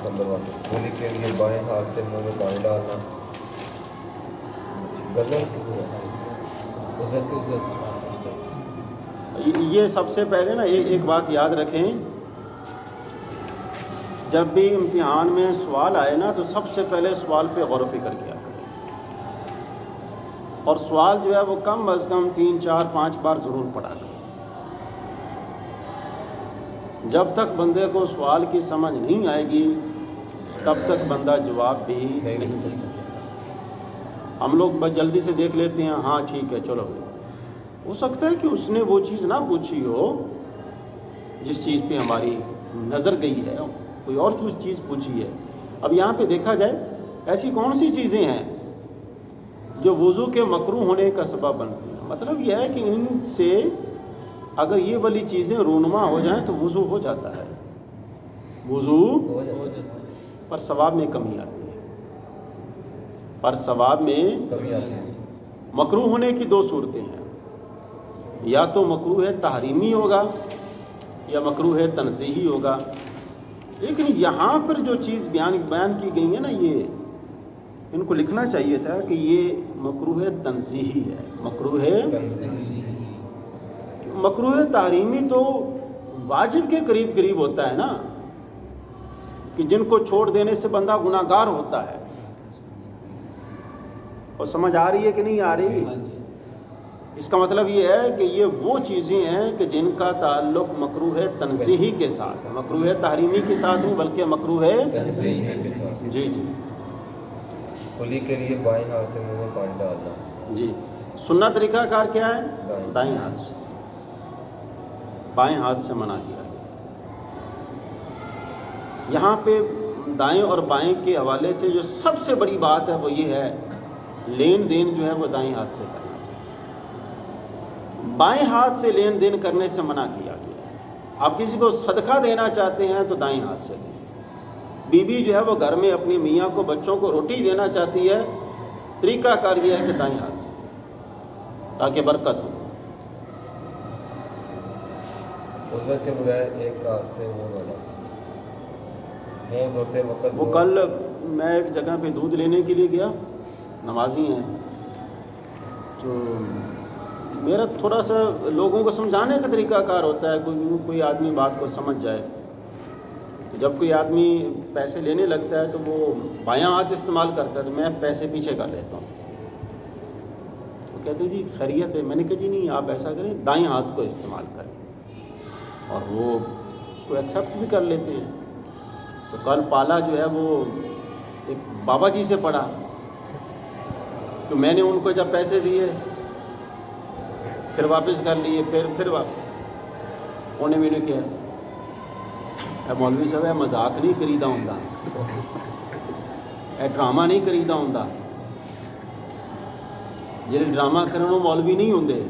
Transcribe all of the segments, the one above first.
Number 1 گولی کے لیے بائیں ہاتھ سے منہ میں پانی ڈالنا. غزل یہ سب سے پہلے نا ایک بات یاد رکھیں، جب بھی امتحان میں سوال آئے نا تو سب سے پہلے سوال پہ غور و فکر کیا کریں، اور سوال جو ہے وہ کم از کم 3 4 5 بار ضرور پڑھا کریں. جب تک بندے کو سوال کی سمجھ نہیں آئے گی تب تک بندہ جواب بھی نہیں دے سکے گا. ہم لوگ بس جلدی سے دیکھ لیتے ہیں، ہاں ٹھیک ہے چلو. ہو سکتا ہے کہ اس نے وہ چیز نہ پوچھی ہو جس چیز پہ ہماری نظر گئی ہے، کوئی اور چیز پوچھی ہے. اب یہاں پہ دیکھا جائے ایسی کون سی چیزیں ہیں جو وضو کے مکروہ ہونے کا سبب بنتی ہیں. مطلب یہ ہے کہ ان سے اگر یہ والی چیزیں رونما ہو جائیں تو وضو ہو جاتا ہے، وضو پر ثواب میں کمی آتی ہے، پر ثواب میں کمی آتی ہے. مکروہ ہونے کی 2 صورتیں ہیں، یا تو مکروہ تحریمی ہوگا یا مکروہ تنزیہی ہوگا. لیکن یہاں پر جو چیز بیان کی گئی ہے نا، یہ ان کو لکھنا چاہیے تھا کہ یہ مکروہ تنزیہی ہے. مکروہ تحریمی تو واجب کے قریب قریب ہوتا ہے نا، کہ جن کو چھوڑ دینے سے بندہ گناہ گار ہوتا ہے. اور سمجھ آ رہی ہے کہ نہیں آ رہی؟ اس کا مطلب یہ ہے کہ یہ وہ چیزیں ہیں کہ جن کا تعلق مکروہ تنزیہی کے ساتھ ہے، مکروہ تحریمی کے ساتھ نہیں بلکہ مکروہ تنزیہی کے ساتھ. جی کلی کے لیے بائیں ہاتھ سے منہ میں پانی ڈالنا. جی. سنت طریقہ کار کیا ہے؟ دائیں ہاتھ سے، بائیں ہاتھ سے منع کیا. یہاں پہ دائیں اور بائیں کے حوالے سے جو سب سے بڑی بات ہے وہ یہ ہے، لین دین جو ہے وہ دائیں ہاتھ سے کرنا چاہیے. بائیں ہاتھ سے لین دین کرنے سے منع کیا گیا ہے. آپ کسی کو صدقہ دینا چاہتے ہیں تو دائیں ہاتھ سے دیں. بیوی جو ہے وہ گھر میں اپنی میاں کو بچوں کو روٹی دینا چاہتی ہے، طریقہ کار یہ ہے کہ دائیں ہاتھ سے تاکہ برکت ہو. وضو کے بغیر ایک ہاتھ سے منہ دھونا. منہ دھوتے وقت وہ کل میں ایک جگہ پہ دودھ لینے کے لیے گیا، نمازی ہیں تو میرا تھوڑا سا لوگوں کو سمجھانے کا طریقہ کار ہوتا ہے، کوئی آدمی بات کو سمجھ جائے. تو جب کوئی آدمی پیسے لینے لگتا ہے تو وہ بایاں ہاتھ استعمال کرتا ہے تو میں پیسے پیچھے کر لیتا ہوں. وہ کہتے ہیں جی خیریت ہے. میں نے کہا جی نہیں، آپ ایسا کریں دائیں ہاتھ کو استعمال کریں، اور وہ اس کو ایکسیپٹ بھی کر لیتے ہیں. تو کل پالا جو ہے وہ ایک بابا جی سے پڑھا، تو میں نے ان کو جب پیسے دیے پھر واپس کر لیے، پھر واپس انہیں میں نے کیا، اے مولوی صاحب اے مذاق نہیں کریدا ہوندا، اے ڈرامہ نہیں کریدا ہوندا. جڑے ڈرامہ کرن وہ مولوی نہیں ہوندے.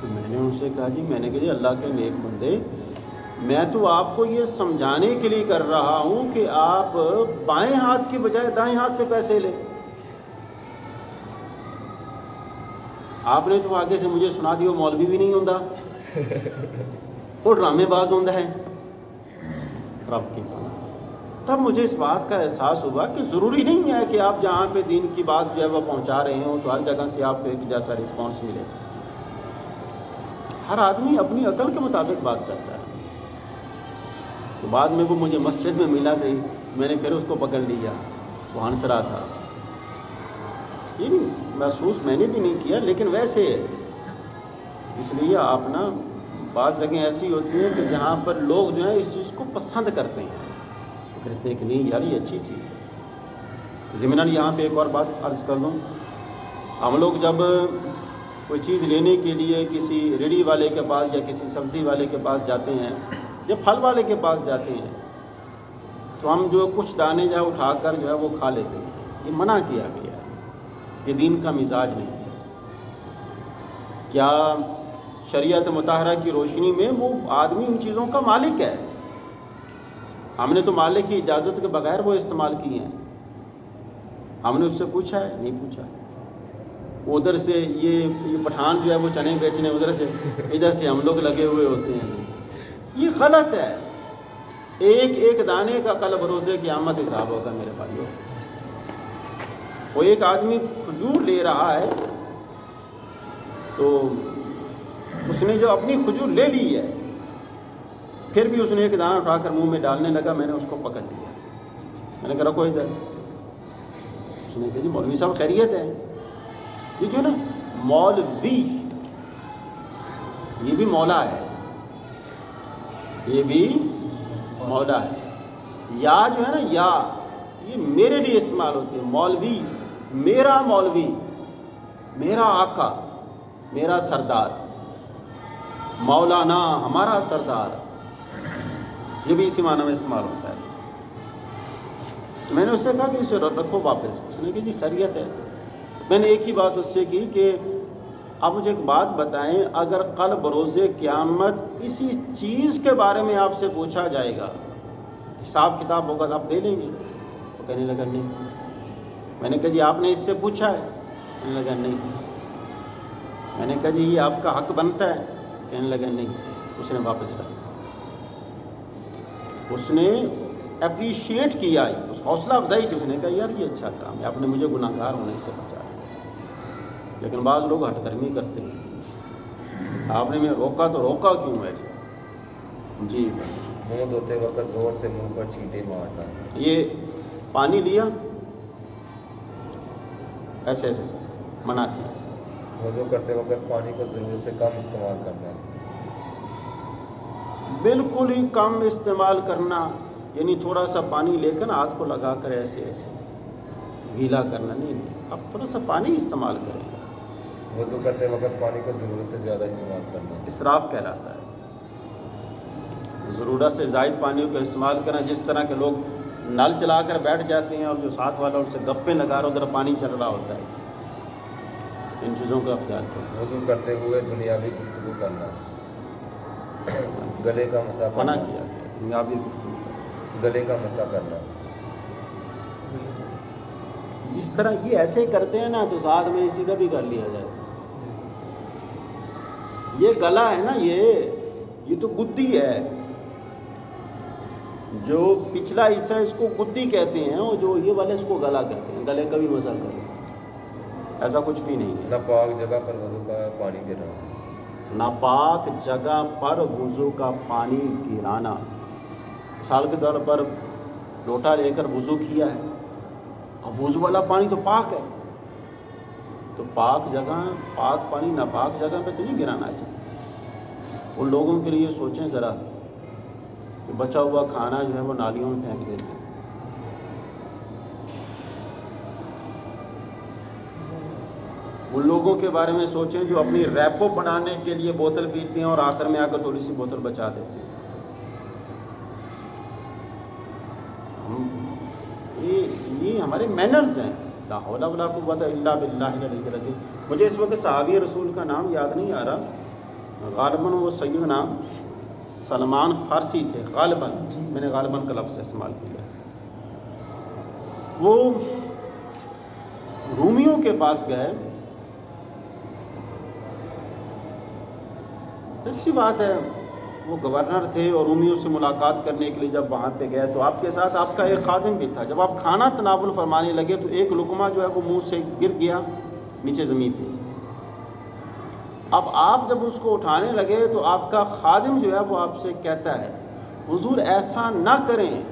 تو میں نے ان سے کہا جی، میں نے کہا جی اللہ کے نیک بندے، میں تو آپ کو یہ سمجھانے کے لیے کر رہا ہوں کہ آپ بائیں ہاتھ کی بجائے دائیں ہاتھ سے پیسے لیں. آپ نے تو آگے سے مجھے سنا دیا وہ مولوی بھی نہیں ہوندا، وہ ڈرامے باز ہوندا ہے. رب کی پناہ. تب مجھے اس بات کا احساس ہوا کہ ضروری نہیں ہے کہ آپ جہاں پہ دین کی بات جو ہے وہ پہنچا رہے ہوں تو ہر جگہ سے آپ کو ایک جیسا رسپانس ملے. ہر آدمی اپنی عقل کے مطابق بات کرتا ہے. تو بعد میں وہ مجھے مسجد میں ملا صحیح، میں نے پھر اس کو پکڑ لیا، وہ ہنس رہا تھا. یہ نہیں محسوس میں نے بھی نہیں کیا، لیکن ویسے اس لیے آپ نا بعض جگہیں ایسی ہوتی ہیں کہ جہاں پر لوگ جو ہیں اس چیز کو پسند کرتے ہیں، وہ کہتے ہیں کہ نہیں یار یہ اچھی چیز ہے. ضمناً یہاں پہ ایک اور بات عرض کر دوں، ہم لوگ جب کوئی چیز لینے کے لیے کسی ریڑھی والے کے پاس یا کسی سبزی والے کے پاس جاتے ہیں یا پھل والے کے پاس جاتے ہیں تو ہم جو کچھ دانے جو اٹھا کر جو ہے وہ کھا لیتے ہیں. یہ منع کیا گیا ہے، یہ دین کا مزاج نہیں ہے. کیا شریعت مطہرہ کی روشنی میں وہ آدمی ان چیزوں کا مالک ہے؟ ہم نے تو مالک کی اجازت کے بغیر وہ استعمال کیے ہیں. ہم نے اس سے پوچھا ہے؟ نہیں پوچھا. ادھر سے یہ پٹھان جو ہے وہ چنے بیچنے ادھر سے، ادھر سے ہم لوگ لگے ہوئے ہوتے ہیں. یہ غلط ہے. ایک ایک دانے کا کل بروز قیامت حساب ہوگا میرے بھائیوں. وہ ایک آدمی کھجور لے رہا ہے تو اس نے جو اپنی کھجور لے لی ہے پھر بھی اس نے ایک دانہ اٹھا کر منہ میں ڈالنے لگا. میں نے اس کو پکڑ لیا. میں نے کہا رکھو ادھر. اس نے کہا جی مولوی صاحب خیریت ہے. یہ جو ہے نا مولوی یہ بھی مولا ہے, یہ بھی مولا ہے. یا جو ہے نا یا یہ میرے لیے استعمال ہوتی ہے. مولوی مولوی میرا آقا میرا سردار, مولانا ہمارا سردار, یہ بھی اسی معنی میں استعمال ہوتا ہے. میں نے اس سے کہا کہ اسے رکھو واپس. اس نے کہا جی خیریت ہے. میں نے ایک ہی بات اس سے کی کہ آپ مجھے ایک بات بتائیں, اگر کل بروز قیامت اسی چیز کے بارے میں آپ سے پوچھا جائے گا, حساب کتاب ہوگا تو آپ دے لیں گے؟ وہ کہنے لگا نہیں. میں نے کہا جی آپ نے اس سے پوچھا ہے؟ کہنے لگا نہیں. میں نے کہا جی یہ آپ کا حق بنتا ہے؟ کہنے لگا نہیں. اس نے واپس رکھ دیا. اس نے اپریشیٹ کیا, اس حوصلہ افزائی کی. اس نے کہا یار یہ اچھا کام ہے, آپ نے مجھے گناہ گار ہونے سے بچایا. لیکن بعض لوگ ہٹ درمی کرتے ہیں. آپ نے میں روکا تو روکا کیوں ہے؟ جی منہ دھوتے وقت زور سے منہ پر چھینٹے مارنا. یہ پانی لیا ایسے ایسے منع کیا. وضو کرتے وقت پانی کو ضرورت سے کم استعمال کرنا. بالکل ہی کم استعمال کرنا, یعنی تھوڑا سا پانی لے کر ہاتھ کو لگا کر ایسے ایسے گیلا کرنا نہیں. اب تھوڑا سا پانی استعمال کریں. وضو کرتے وقت پانی کو ضرورت سے زیادہ استعمال کرنا اسراف کہلاتا ہے. ضرورت سے زائد پانی کو استعمال کرنا, جس طرح کے لوگ نل چلا کر بیٹھ جاتے ہیں اور جو ساتھ والا ان سے گپیں لگا رہا ادھر پانی چل رہا ہوتا ہے. ان چیزوں کا خیال کریں. وضو کرتے ہوئے دنیاوی گفتگو کرنا, گلے کا مسا منع کرنا. کیا دنیاوی گفتگو کرنا. گلے کا مسا کرنا. اس طرح یہ ایسے کرتے ہیں نا تو ساتھ میں اسی کا بھی کر لیا جائے. یہ گلا ہے نا, یہ تو گدی ہے. جو پچھلا حصہ اس کو گدی کہتے ہیں اور جو یہ والے اس کو گلا کہتے ہیں. گلے کا بھی مسا کریں, ایسا کچھ بھی نہیں ہے. ناپاک جگہ پر وضو کا پانی گرنا. ناپاک جگہ پر وضو کا پانی گرانا. مثال کے طور پر لوٹا لے کر وضو کیا ہے, اب وضو والا پانی تو پاک ہے, تو پاک جگہ پاک پانی ناپاک جگہ پہ تو نہیں گرانا چاہیے. ان لوگوں کے لیے سوچیں ذرا کہ بچا ہوا کھانا جو ہے وہ نالیوں میں پھینک دیتے ہیں. ان لوگوں کے بارے میں سوچیں جو اپنی ریپو بنانے کے لیے بوتل پیتے ہیں اور آخر میں آ کر تھوڑی سی بوتل بچا دیتے ہیں. یہ ہمارے مینرز ہیں. لا حول ولا قوت الا باللہ العلی العظیم. مجھے اس وقت صحابی رسول کا نام یاد نہیں آ رہا, غالباً وہ سیدنا سلمان فارسی تھے. غالباً میں نے غالباً کا لفظ استعمال کیا. وہ رومیوں کے پاس گئے. سی بات ہے وہ گورنر تھے اور رومیوں سے ملاقات کرنے کے لیے جب وہاں پہ گئے تو آپ کے ساتھ آپ کا ایک خادم بھی تھا. جب آپ کھانا تناول فرمانے لگے تو ایک لقمہ جو ہے وہ منہ سے گر گیا نیچے زمین پہ. اب آپ جب اس کو اٹھانے لگے تو آپ کا خادم جو ہے وہ آپ سے کہتا ہے حضور ایسا نہ کریں,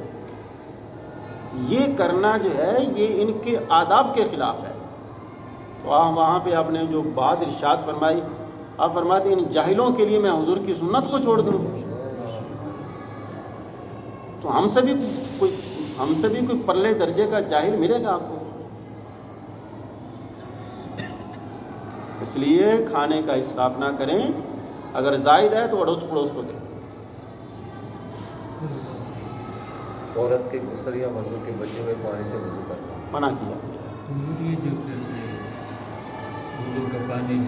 یہ کرنا جو ہے یہ ان کے آداب کے خلاف ہے. تو وہاں پہ آپ نے جو بات ارشاد فرمائی, آپ فرماتے ہیں ان جاہلوں کے لیے میں حضور کی سنت کو چھوڑ دوں. تو ہم سے بھی کوئی پرلے درجے کا جاہل ملے گا آپ کو. اس لیے کھانے کا اسراف نہ کریں. اگر زائد ہے تو اڑوس پڑوس کو دیں. عورت کے غسل یا وضو کے بچے ہوئے پانی سے وضو کرنا منع کیا. یہ جو وضو کا پانی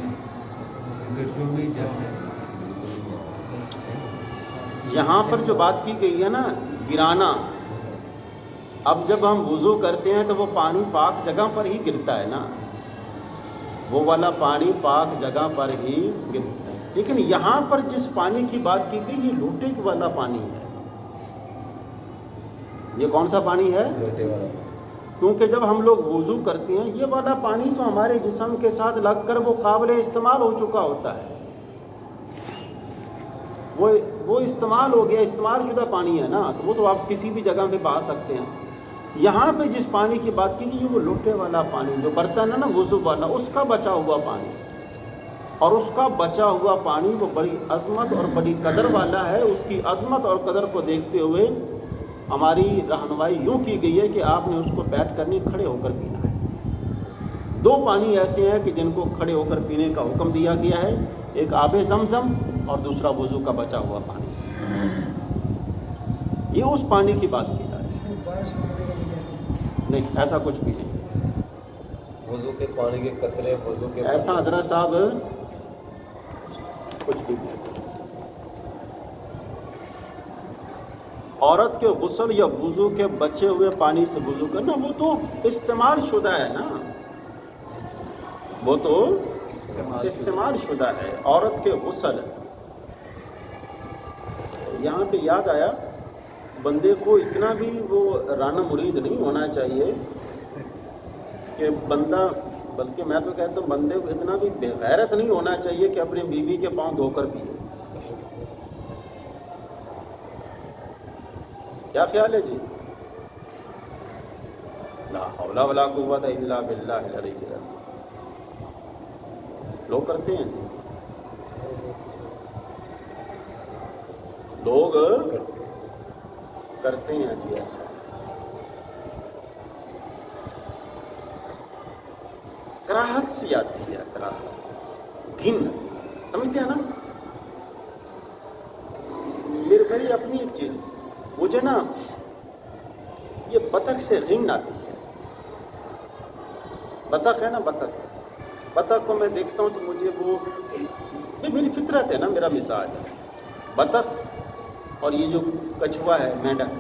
گرجوں میں ہی جاتا ہے. یہاں پر جو بات کی گئی ہے نا گرانا, اب جب ہم وضو کرتے ہیں تو وہ پانی پاک جگہ پر ہی گرتا ہے نا, وہ والا پانی پاک جگہ پر ہی گرتا ہے. لیکن یہاں پر جس پانی کی بات کی گئی یہ لوٹے والا پانی ہے. یہ کون سا پانی ہے؟ لوٹے والا. کیونکہ جب ہم لوگ وضو کرتے ہیں یہ والا پانی تو ہمارے جسم کے ساتھ لگ کر وہ قابل استعمال ہو چکا ہوتا ہے. وہ استعمال ہو گیا، استعمال شدہ پانی ہے نا، تو وہ تو آپ کسی بھی جگہ پہ بہا سکتے ہیں. یہاں پہ جس پانی کی بات کی گئی وہ لوٹے والا پانی، جو برتن ہے نا وضو والا، اس کا بچا ہوا پانی. اور اس کا بچا ہوا پانی وہ بڑی عظمت اور بڑی قدر والا ہے. اس کی عظمت اور قدر کو دیکھتے ہوئے ہماری رہنمائی یوں کی گئی ہے کہ آپ نے اس کو بیٹھ کر نہیں، کھڑے ہو کر پینا ہے. 2 پانی ایسے ہیں کہ جن کو کھڑے ہو کر پینے کا حکم دیا گیا ہے، ایک آب زمزم اور دوسرا وضو کا بچا ہوا پانی. یہ اس پانی کی بات کی جا رہی ہے. نہیں، ایسا کچھ بھی نہیں. وضو کے پانی کے قطرے، وضو کے ایسا حضرت صاحب کچھ بھی نہیں. عورت کے غسل یا وضو کے بچے ہوئے پانی سے وضو کرنا وہ تو استعمال شدہ ہے نا، وہ تو استعمال شدہ ہے. عورت کے غسل، یہاں پہ یاد آیا، بندے کو اتنا بھی وہ رانا مرید نہیں ہونا چاہیے کہ بندہ، بلکہ میں تو کہتا ہوں بندے کو اتنا بھی بے غیرت نہیں ہونا چاہیے کہ اپنی بیوی کے پاؤں دھو کر پیے. کیا خیال ہے جی؟ لا حول ولا قوت الا باللہ العلی العظیم. لوگ کرتے ہیں جی، لوگ کرتے ہیں جی ایسا. کراہت سی آتی ہے، کراہت، گھن، سمجھتے ہیں نا. میری اپنی ایک چیز، مجھے نا یہ بطخ سے گھن آتی ہے. بطخ ہے نا، بطخ کو میں دیکھتا ہوں تو مجھے وہ میری فطرت ہے نا، میرا مزاج ہے. بطخ اور یہ جو کچھوا ہے، مینڈک،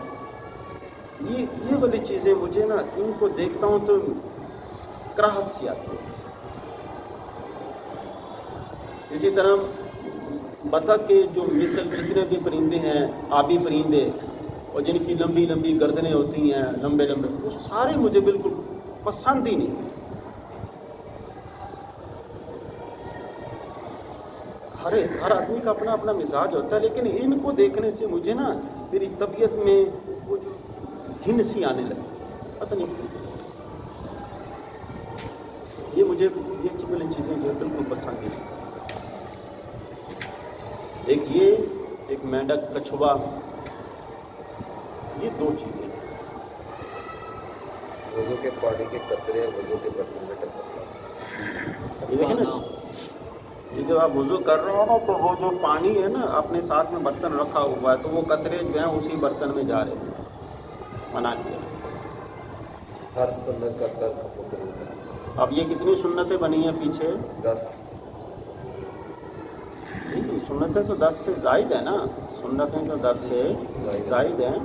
یہ والی چیزیں مجھے نا، ان کو دیکھتا ہوں تو کراہت سی آتی ہے. اسی طرح بطخ کے جو مثل جتنے بھی پرندے ہیں، آبی پرندے، اور جن کی لمبی لمبی گردنیں ہوتی ہیں، لمبے لمبے، وہ سارے مجھے بالکل پسند ہی نہیں. ہر آدمی کا اپنا اپنا مزاج ہوتا ہے، لیکن ان کو دیکھنے سے مجھے نا میری طبیعت میں وہ جو گھن سی آنے لگتی ہے، پتہ نہیں. یہ مجھے یہ والی چیزیں جو ہے بالکل پسند نہیں. ایک مینڈک، کچھوا، یہ 2 چیزیں ہیں. وضو کے پانی کے قطرے وضو کے برتن میں ٹپکنا. یہ دیکھیں نا، یہ جب آپ وضو کر رہے ہو نا تو وہ جو پانی ہے نا اپنے ساتھ میں برتن رکھا ہوا ہے تو وہ قطرے جو ہیں اسی برتن میں جا رہے ہیں. منع کیا. ہر سنت کا ترک مکروہ ہے. اب یہ کتنی سنتیں بنی ہیں پیچھے؟ 10. نہیں، سنتیں تو 10 سے زائد ہیں نا، سنتیں تو 10 سے زائد ہیں.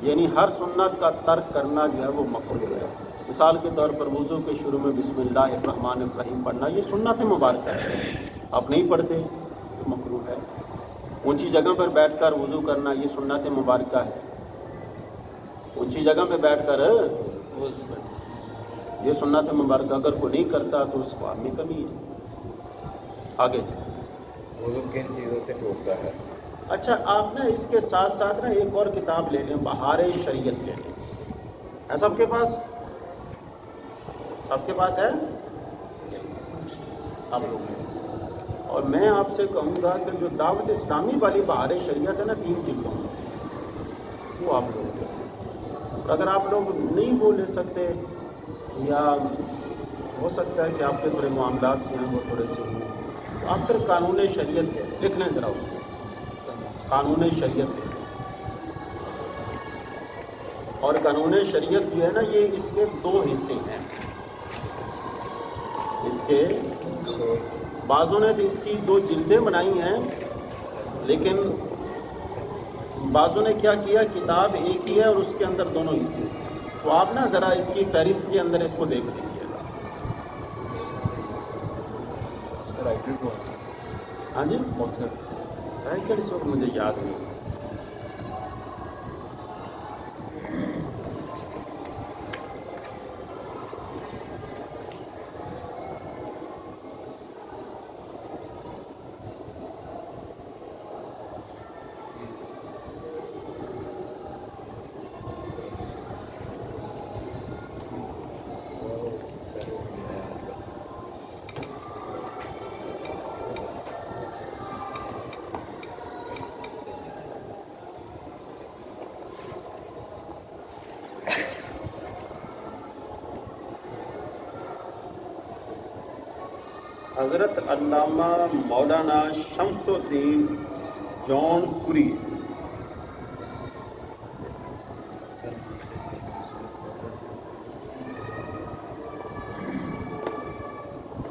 یعنی ہر سنت کا ترک کرنا جو ہے وہ مکروہ ہے. مثال کے طور پر وضو کے شروع میں بسم اللہ الرحمن الرحیم پڑھنا، یہ سنت مبارکہ ہے. آپ نہیں پڑھتے تو مکروہ ہے. اونچی جگہ پر بیٹھ کر وضو کرنا، یہ سنت مبارکہ ہے. اونچی جگہ پہ بیٹھ کر وضو کرنا یہ سنت مبارکہ، اگر کوئی نہیں کرتا تو اس کو میں کمی ہے. آگے جائیں. وضو کن چیزوں سے ٹوٹتا ہے؟ اچھا، آپ نا اس کے ساتھ ساتھ نا ایک اور کتاب لے لیں، بہار شریعت لے لیں. ہے سب کے پاس؟ سب کے پاس ہے؟ آپ لوگ لیں. اور میں آپ سے کہوں گا کہ جو دعوت اسلامی والی بہار شریعت ہے نا 3 جلدوں میں، وہ آپ لوگ لیں. اور اگر آپ لوگ نہیں وہ لے سکتے، یا ہو سکتا ہے کہ آپ کے تھوڑے معاملات جو ہیں وہ تھوڑے سے ہوں، تو آپ پھر قانون شریعت لکھ لیں ذرا اس کو. قانون شریعت لکھ لیں. اور قانون شریعت جو ہے نا یہ اس کے 2 حصے ہیں. اس کے بعضوں نے تو اس کی 2 جلدیں بنائی ہیں، لیکن بعضوں نے کیا کیا، کتاب ایک ہی ہے اور اس کے اندر دونوں حصے ہیں. تو آپ نا ذرا اس کی فہرست کے اندر اس کو دیکھ لیجیے گا. ہاں جی اوتھر ٹائٹل اس وقت مجھے یاد نہیں. حضرت علامہ مولانا شمس الدین جون پوری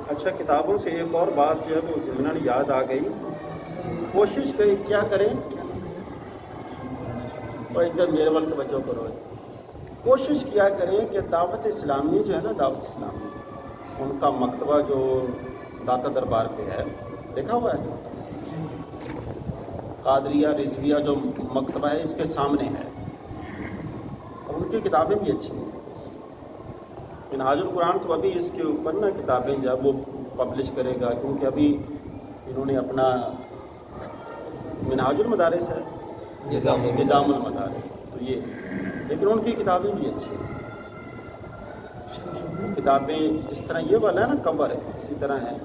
اچھا کتابوں سے ایک اور بات جو ہے وہ ضمناً یاد آ گئی. کوشش کریں کیا کریں اور ادھر میرے وقت توجہ کرو. کوشش کیا کریں کہ دعوت اسلامی جو ہے نا دعوت اسلامی ان کا مکتبہ جو داتا دربار پہ ہے دیکھا ہوا ہے قادریہ رضویہ جو مکتبہ ہے اس کے سامنے ہے اور ان کی کتابیں بھی اچھی ہیں. منہاج القرآن تو ابھی اس کے اوپر نا کتابیں جب وہ پبلش کرے گا کیونکہ ابھی انہوں نے اپنا منہاج المدارس ہے نظام المدارس تو یہ لیکن ان کی کتابیں بھی اچھی ہیں. کتابیں جس طرح یہ والا ہے نا کور ہے اسی طرح ہے.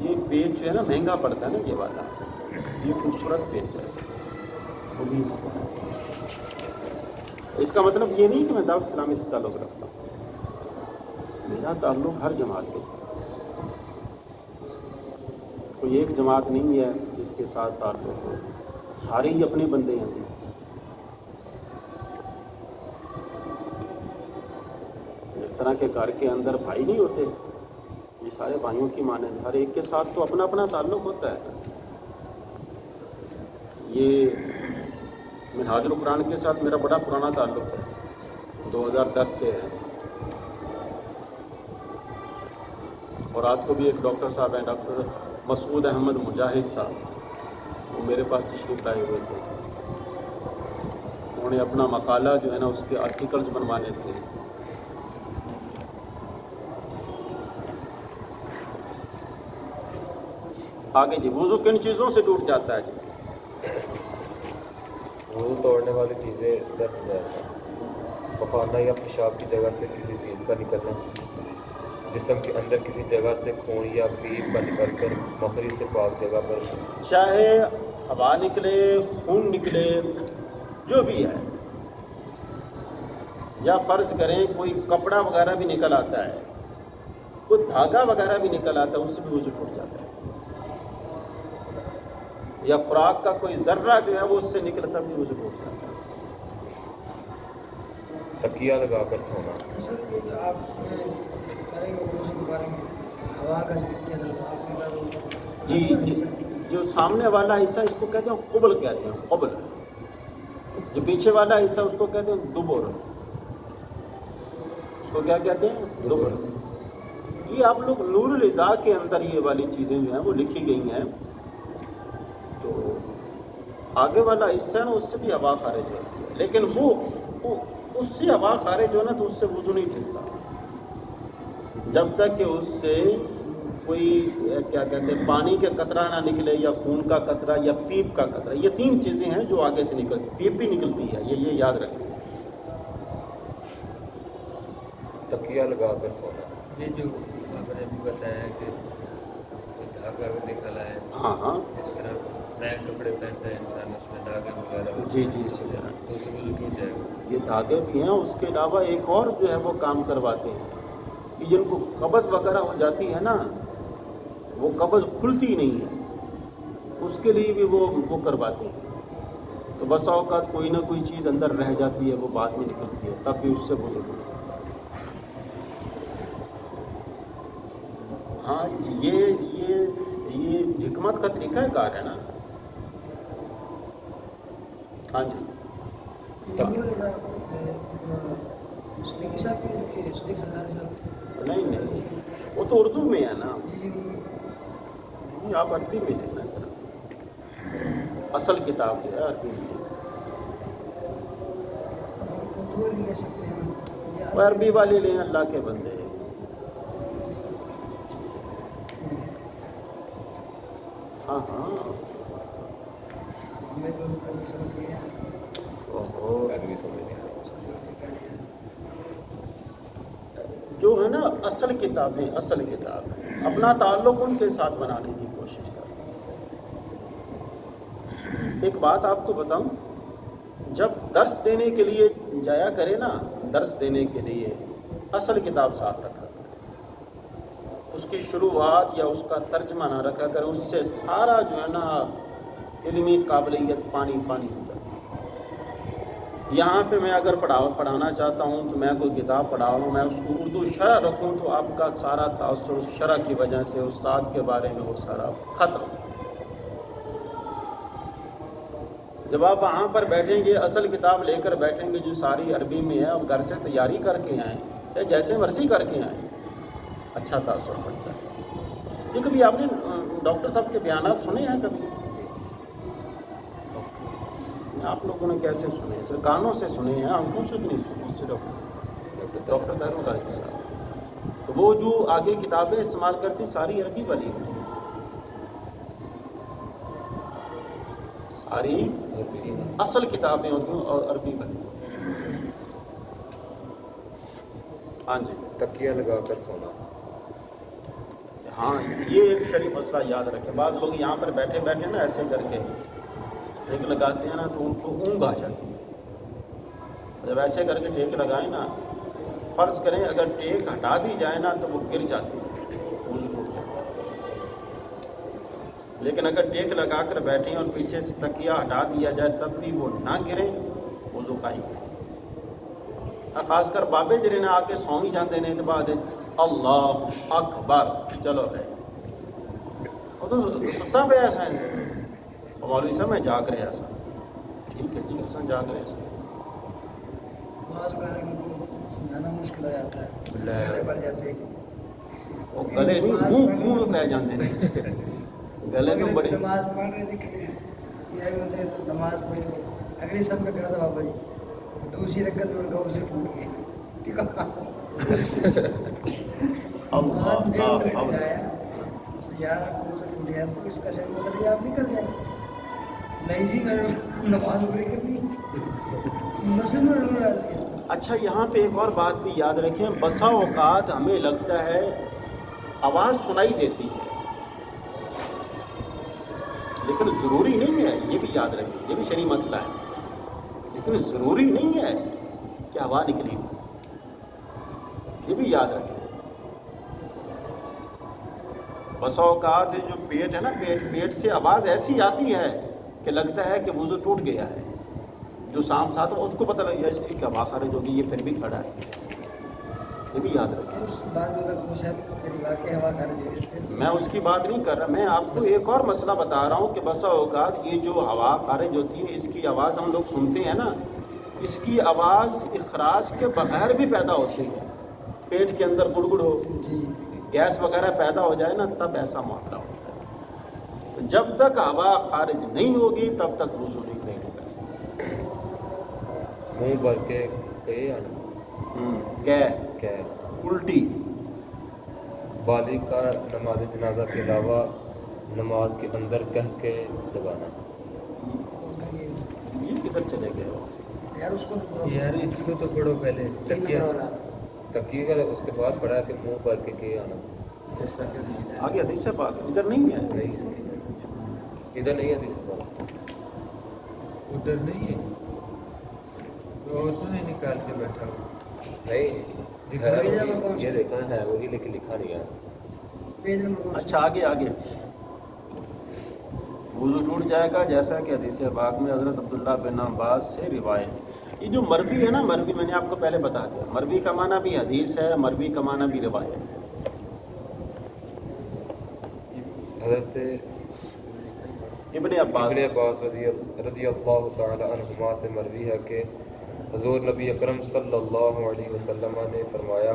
یہ پیج جو ہے نا مہنگا پڑتا ہے نا یہ والا یہ خوبصورت پیج ہے وہ بھی اس طرح ہے. اس کا مطلب یہ نہیں کہ میں دعوت اسلامی سے تعلق رکھتا ہوں. میرا تعلق ہر جماعت کے ساتھ کوئی ایک جماعت نہیں ہے جس کے ساتھ تعلق ہو. سارے ہی اپنے بندے ہیں جی. جس طرح کے گھر کے اندر بھائی نہیں ہوتے یہ سارے بھائیوں کی مانند ہر ایک کے ساتھ تو اپنا اپنا تعلق ہوتا ہے. یہ منہاج القرآن کے ساتھ میرا بڑا پرانا تعلق ہے 2010 سے ہے. اور رات کو بھی ایک ڈاکٹر صاحب ہیں ڈاکٹر مسعود احمد مجاہد صاحب وہ میرے پاس تشریف لائے ہوئے تھے. انہوں نے اپنا مقالہ جو ہے نا اس کے آرٹیکلز بنوانے تھے. آگے جی وضو کن چیزوں سے ٹوٹ جاتا ہے جی؟ وضو توڑنے والی چیزیں درج ذیل پخانا یا پیشاب کی جگہ سے کسی چیز کا نکلنا, جسم کے اندر کسی جگہ سے خون یا پیپ کا نکل کر مخرج سے پاک جگہ پر, چاہے ہوا نکلے خون نکلے جو بھی ہے, یا فرض کریں کوئی کپڑا وغیرہ بھی نکل آتا ہے کوئی دھاگا وغیرہ بھی نکل آتا ہے اس سے بھی وضو ٹوٹ جاتا ہے. یا خوراک کا کوئی ذرہ جو ہے وہ اس سے نکلتا بھی وضو ٹوٹ جاتا ہے. تکیہ لگا کر سونا. سر یہ جو آپ کریں گے وضو کے بارے میں ہوا کا ذکر کیا تھا آپ کے ساتھ جی جو سامنے والا حصہ اس کو کہتے ہیں قبل کہتے ہیں. قبل جو پیچھے والا حصہ اس کو کہتے ہیں دبر. اس کو کیا کہتے ہیں دبر. یہ آپ لوگ نور الازا کے اندر یہ والی چیزیں جو ہیں وہ لکھی گئی ہیں. تو آگے والا حصہ ہے نا اس سے بھی ہوا خارج ہوتی ہے لیکن وہ اس سے ہوا خارج ہو نا تو اس سے وضو نہیں ٹوٹتا جب تک کہ اس سے کوئی کیا کہتے ہیں پانی کے قطرہ نہ نکلے یا خون کا قطرہ یا پیپ کا قطرہ. یہ تین چیزیں ہیں جو آگے سے نکلتی. پیپ بھی نکلتی ہے یہ یاد رکھیں. تکیہ لگا کر سونا. یہ جو آپ نے بھی بتایا کہ دھاگا نکل آئے ہاں ہاں اس طرح نئے کپڑے پہنتا ہے انسان اس میں دھاگے وغیرہ جی اسی طرح تو وضو ٹوٹ جائے گا. یہ دھاگے بھی ہیں. اس کے علاوہ ایک اور جو ہے وہ کام کرواتے ہیں کہ جن کو قبض وغیرہ ہو جاتی ہے نا وہ قبض کھلتی نہیں ہے اس کے لیے بھی وہ کرواتے ہیں. تو بس اوقات کوئی نہ کوئی چیز اندر رہ جاتی ہے وہ بعد میں نکلتی ہے تب بھی اس سے وضو ٹوٹ جاتا ہے. ہاں یہ حکمت کا طریقہ کار ہے نا. ہاں جی صدیقی صاحب کی لکھی ہے صدیق سردار صاحب. نہیں وہ تو اردو میں ہے نا. نہیں آپ عربی میں لینا ذرا، اصل کتاب جو ہے عربی میں، اب ہم اردو والی لے سکتے ہیں نا، یا وہ عربی والی لیں اللہ کے بندے. ہاں ہاں ہمیں تو عربی سمجھ نہیں آتی. عربی سمجھ نہیں آ رہا. جو ہے نا اصل کتابیں، اصل کتاب اپنا تعلق ان کے ساتھ بنانے کی کوشش کریں. ایک بات آپ کو بتاؤں، جب درس دینے کے لیے جایا کرے نا، درس دینے کے لیے اصل کتاب ساتھ رکھا کرے، اس کی شروعات یا اس کا ترجمہ نہ رکھا کرے، اس سے سارا جو ہے نا علمی قابلیت پانی پانی ہو جاتی ہے. یہاں پہ میں اگر پڑھانا چاہتا ہوں تو میں کوئی کتاب پڑھا رہا ہوں، میں اس کو اردو شرح رکھوں تو آپ کا سارا تاثر اس شرح کی وجہ سے استاد کے بارے میں وہ سارا ختم. جب آپ وہاں پر بیٹھیں گے، اصل کتاب لے کر بیٹھیں گے جو ساری عربی میں ہے، آپ گھر سے تیاری کر کے آئیں، چاہے جیسے مرضی کر کے آئیں، اچھا تاثر پڑتا ہے. یہ کبھی آپ نے ڈاکٹر صاحب کے بیانات سنے ہیں کبھی؟ آپ لوگوں نے کیسے سنے؟ صرف کانوں سے سنے ہیں، آنکھوں سے بھی نہیں سنے. صرف ڈاکٹر طاہر قادری صاحب تو وہ جو آگے کتابیں استعمال کرتی ساری عربی والی ہوتی ہیں، ساری اصل کتابیں ہوتی ہیں اور عربی والی ہوتی ہیں. ہاں جی، تکیہ لگا کر سونا. ہاں یہ ایک شریف مسئلہ یاد رکھے. بعض لوگ یہاں پر بیٹھے بیٹھے نا ایسے کر کے ٹیک لگاتے ہیں نا تو ان کو اونگ آ جاتی ہے. جب ایسے کر کے ٹیک لگائیں نا، فرض کریں اگر ٹیک ہٹا دی جائے نا تو وہ گر جاتی ہے، وضو ٹوٹ جاتا ہے. لیکن اگر ٹیک لگا کر بیٹھیں اور پیچھے سے تکیہ ہٹا دیا جائے تب بھی وہ نہ گریں، وضو قائم ہے. خاص کر بابے جرے نے آ کے سو ہی جاندے نے تو بعد اللہ اکبر چلو ہے وہ تو ستا پہ ایسا ہے. مولوی صاحب میں جاگ رہا سا، ٹھیک ہے جی سن جاگ رہے سا. بعض اوقات ان کو سمجھانا مشکل ہو جاتا ہے، گلے پڑ جاتے ہیں. وہ گلے نہیں منہ میں پہ جاندے نے، گلے تو بڑے. نماز پڑھ رہے تھے کہ یہ ہوتے نماز پڑھی، اگلی سب میں کرا تھا بابا جی، دوسری رکعت میں ان کا اسے ٹوٹ گیا. ٹھیک ہے اللہ یار آپ کو اسے ٹوٹ گیا تو اس کا شہر مسئلہ آپ نہیں کر دیں. نہیں جی میں نے نماز پوری کر دی، مسئلہ میں ڈھونڈ آتی ہے. اچھا یہاں پہ ایک اور بات بھی یاد رکھیں، بسا اوقات ہمیں لگتا ہے آواز سنائی دیتی ہے لیکن ضروری نہیں ہے. یہ بھی یاد رکھیں، یہ بھی شرعی مسئلہ ہے. لیکن ضروری نہیں ہے کہ ہوا نکلی ہو، یہ بھی یاد رکھیں. بسا اوقات جو پیٹ ہے نا، پیٹ سے آواز ایسی آتی ہے کہ لگتا ہے کہ وضو ٹوٹ گیا ہے. جو سام ساتھ اس کو پتہ لگے اس کی ہوا خارج ہوگی، یہ پھر بھی کھڑا ہے. یہ بھی یاد رکھیں. اس بعد میں اگر پوچھا تیری واقعی ہوا خارج ہوئی، میں اس کی بات نہیں کر رہا، میں آپ کو ایک اور مسئلہ بتا رہا ہوں کہ بسا اوقات یہ جو ہوا خارج ہوتی ہے اس کی آواز ہم لوگ سنتے ہیں نا، اس کی آواز اخراج کے بغیر بھی پیدا ہوتی ہے. پیٹ کے اندر گڑگڑ ہو، جی گیس وغیرہ پیدا ہو جائے نا تب ایسا معاملہ ہوتا ہے. تو جب تک ہوا خارج نہیں ہوگی تب تک وضو نہیں کر سکتے. منہ بھر کے کہے آنا کہ الٹی بالغ کا نماز جنازہ کے علاوہ نماز کے اندر کہہ کے لگانا. یہ کدھر چلے گئے ہو؟ یار اس کو یار اس کو تو پڑھو پہلے تکیہ. تکیے کا اس کے بعد پڑھا کہ منہ بھر کے کہے آنا. آگے حدیث سے بات ادھر نہیں ہے. نہیں ادھر نہیں حدیث بات. ادھر نہیں ہے، اور تو نہیں نکال کے بیٹھا ہو. نہیں ہے وہی، یہ دیکھا ہے وہی لیکن لکھا نہیں ہے. پیج نمبر اچھا آگے وضو ٹوٹ جائے گا جیسا کہ حدیث پاک میں حضرت عبداللہ بن عباس سے روایت. یہ جو مروی ہے نا، مروی میں نے آپ کو پہلے بتا دیا، مروی کا معنی بھی حدیث ہے، مروی کا معنی بھی روایت ہے. حضرت ابن عباس رضی اللہ تعالی عنہما سے مروی ہے کہ حضور نبی اکرم صلی اللہ علیہ وسلم نے فرمایا،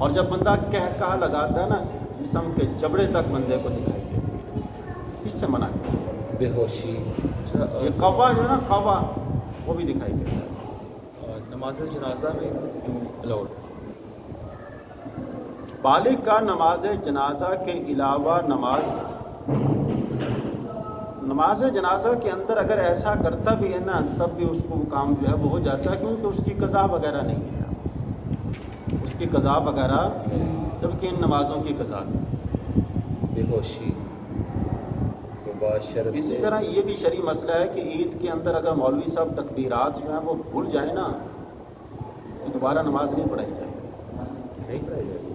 اور جب بندہ کہا لگاتا ہے نا جسم کے جبڑے تک بندے کو دکھائی دیتی ہے، اس سے منع کیا۔ بے ہوشی۔ یہ قوا جو ہے نا قوا وہ بھی دکھائی دیتا ہے۔ نماز جنازہ میں کیوں الاؤڈ؟ بالغ کا نماز جنازہ کے علاوہ نماز جنازہ کے اندر اگر ایسا کرتا بھی ہے نا تب بھی اس کو کام جو ہے وہ ہو جاتا ہے، کیونکہ اس کی قضا وغیرہ نہیں ہے، اس کی قضا وغیرہ، جبکہ ان نمازوں کی قضا نہیں۔ بے ہوشی کے بعد شرط اسی سے- طرح یہ بھی شرعی مسئلہ ہے کہ عید کے اندر اگر مولوی صاحب تکبیرات جو ہیں وہ بھول جائیں نا تو دوبارہ نماز نہیں پڑھائی جائے گی۔ نہیں پڑھائی جاتی۔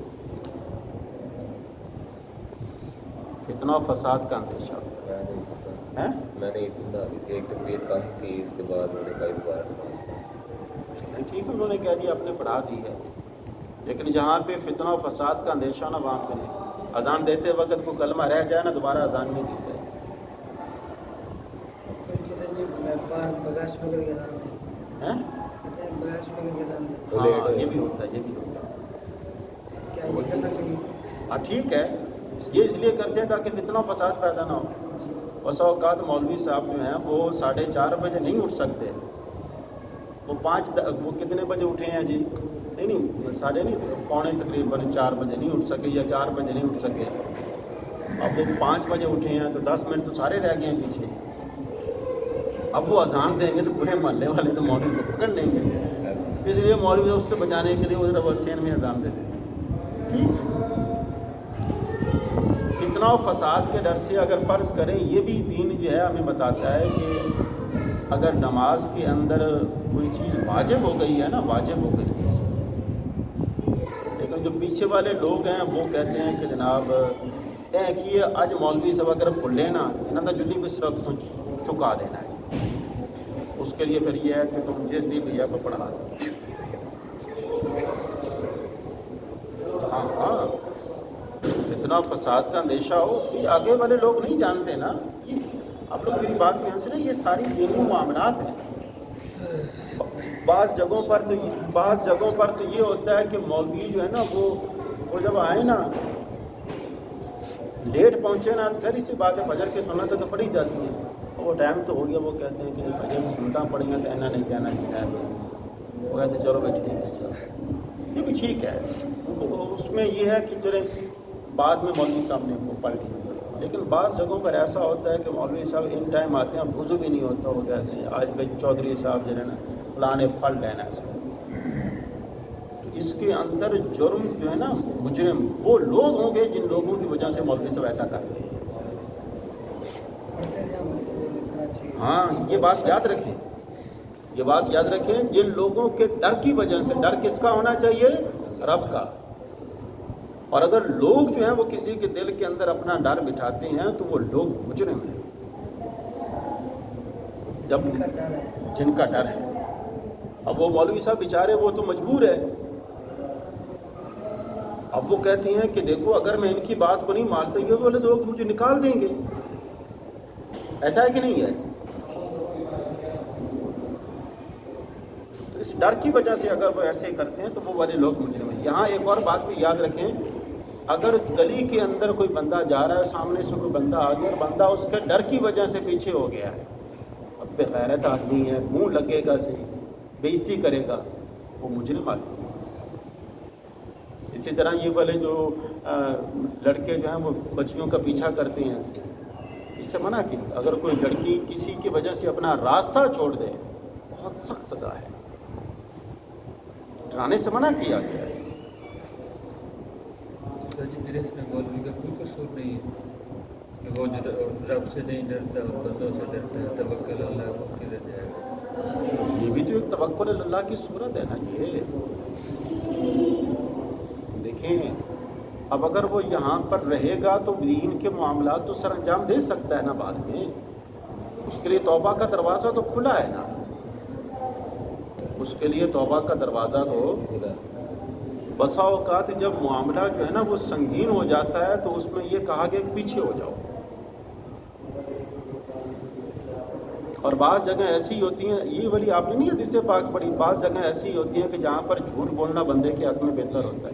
فتنہ و فساد کا اندیشہ ہوتا میں نہیں پڑھتا۔ ہے۔ میں نے اتنا ایک تکبیر کم کی، اس کے بعد میں نے کئی دوبارہ نماز پڑھی۔ ٹھیک ہے، انہوں نے کہہ دیا اپنے پڑھا دی ہے، لیکن جہاں پہ فتنہ و فساد کا اندیشہ نا وہاں پہ نہیں۔ اذان دیتے وقت کو کلمہ رہ جائے نا دوبارہ اذان نہیں دی جائے۔ پھر کہتے ہیں جی میں باہر بگاش میں کر کے اذان دیں، ہیں؟ کہتے ہیں بگاش میں کر کے اذان دیں، ہاں یہ بھی ہوتا ہے، یہ بھی ہوتا ہے۔ کیا یہ کرنا چاہیے؟ ہاں ٹھیک ہے، یہ اس لیے کرتے ہیں تاکہ فتنہ و فساد پیدا نہ ہو۔ بسا اوقات مولوی صاحب جو ہیں وہ 4:30 بجے نہیں اٹھ سکتے، وہ کتنے بجے اٹھے ہیں جی؟ نہیں ساڑھے نہیں، پونے تقریباً 4 بجے نہیں اٹھ سکے یا 4 بجے نہیں اٹھ سکے۔ اب وہ 5 بجے اٹھے ہیں تو 10 منٹ تو سارے رہ گئے ہیں پیچھے۔ اب وہ اذان دیں گے تو پورے محلے والے تو مولوی کو پکڑ لیں گے، اس لیے مولوی اس سے بچانے کے لیے ادھر وسین میں اذان دے دیں۔ ٹھیک ہے، فتنہ و فساد کے ڈر سے اگر فرض کریں، یہ بھی دین جو ہے ہمیں بتاتا ہے کہ اگر نماز کے اندر کوئی چیز واجب ہو گئی ہے نا، واجب ہو گئی ہے، لیکن جو پیچھے والے لوگ ہیں وہ کہتے ہیں کہ جناب اے کہ اج مولوی صاحب اگر بھلے نا انہاں دا جلی بسرا تو چکا دینا ہے، اس کے لیے پھر یہ ہے کہ تم جیسے بھیا کو پڑھا دو۔ ہاں اتنا فساد کا اندیشہ ہو، یہ آگے والے لوگ نہیں جانتے نا، آپ لوگ میری بات میں سے نا، یہ ساری دینی معاملات ہیں۔ بعض جگہوں پر تو یہ ہوتا ہے کہ مولوی جو ہے نا وہ جب آئے نا لیٹ پہنچے نا، ذری سی بات ہے، فجر کی سنتیں تو پڑھی جاتی ہیں، اور وہ ٹائم تو ہو گیا، وہ کہتے ہیں کہ فجر کی سنتیں پڑھی ہیں تو انہوں نے کہنا ہے، وہ کہتے ہیں چلو بھائی ٹھیک ہے، چلو یہ بھی ٹھیک ہے۔ اس میں یہ ہے کہ چلے بعد میں مولوی صاحب نے وہ پڑھ لی، لیکن بعض جگہوں پر ایسا ہوتا ہے کہ مولوی صاحب ان ٹائم آتے ہیں، وضو بھی نہیں ہوتا، وہ کہتے ہیں آج بھائی چودھری صاحب جو ہے نا فلاں پھل لینا ہے، تو اس کے اندر جرم جو ہے نا، مجرم وہ لوگ ہوں گے جن لوگوں کی وجہ سے مولوی صاحب ایسا کر رہے ہیں۔ پڑھتے ہیں ہم کراچی۔ ہاں یہ بات یاد رکھیں، یہ بات یاد رکھیں، جن لوگوں کے ڈر کی وجہ سے، ڈر کس کا ہونا چاہیے؟ رب کا۔ اور اگر لوگ جو ہیں وہ کسی کے دل کے اندر اپنا ڈر بٹھاتے ہیں تو وہ لوگ مجرم ہیں، جب کا ڈر ہے۔ جن کا ڈر ہے۔ اب وہ مولوی صاحب بیچارے وہ تو مجبور ہے، اب وہ کہتے ہیں کہ دیکھو اگر میں ان کی بات کو نہیں مانتا یہ والے لوگ مجھے نکال دیں گے، ایسا ہے کہ نہیں ہے؟ اس ڈر کی وجہ سے اگر وہ ایسے کرتے ہیں تو وہ والے لوگ مجرم ہیں۔ یہاں ایک اور بات بھی یاد رکھیں، اگر گلی کے اندر کوئی بندہ جا رہا ہے، سامنے سے کوئی بندہ آ گیا اور بندہ اس کے ڈر کی وجہ سے پیچھے ہو گیا ہے، اب بے غیرت آدمی ہے، منہ لگے گا سے بےزتی کرے گا، وہ مجرم آدمی ہے۔ اسی طرح یہ والے جو لڑکے جو ہیں وہ بچیوں کا پیچھا کرتے ہیں، اس سے منع کیا، اگر کوئی لڑکی کسی کی وجہ سے اپنا راستہ چھوڑ دے بہت سخت سزا ہے، ڈرانے سے منع کیا گیا ہے۔ جی پھر اس میں مولوی کا کوئی قصور نہیں ہے کہ وہ جو رب سے نہیں ڈرتا اور بندوں سے ڈرتا ہے، توکل اللہ وہ کدھر جائے گا؟ یہ بھی تو ایک توکل اللہ کی صورت ہے نا۔ یہ دیکھیں، اب اگر وہ یہاں پر رہے گا تو دین کے معاملات تو سر انجام دے سکتا ہے نا بعد میں، اس کے لیے توبہ کا دروازہ تو کھلا ہے نا، اس کے لیے توبہ کا دروازہ تو کھلا۔ بسا اوقات جب معاملہ جو ہے نا وہ سنگین ہو جاتا ہے تو اس میں یہ کہا گیا کہ پیچھے ہو جاؤ، اور بعض جگہ ایسی ہوتی ہیں، یہ والی آپ نے نہیں حدیث پاک پڑھی، بعض جگہ ایسی ہوتی ہیں کہ جہاں پر جھوٹ بولنا بندے کے حق میں بہتر ہوتا ہے،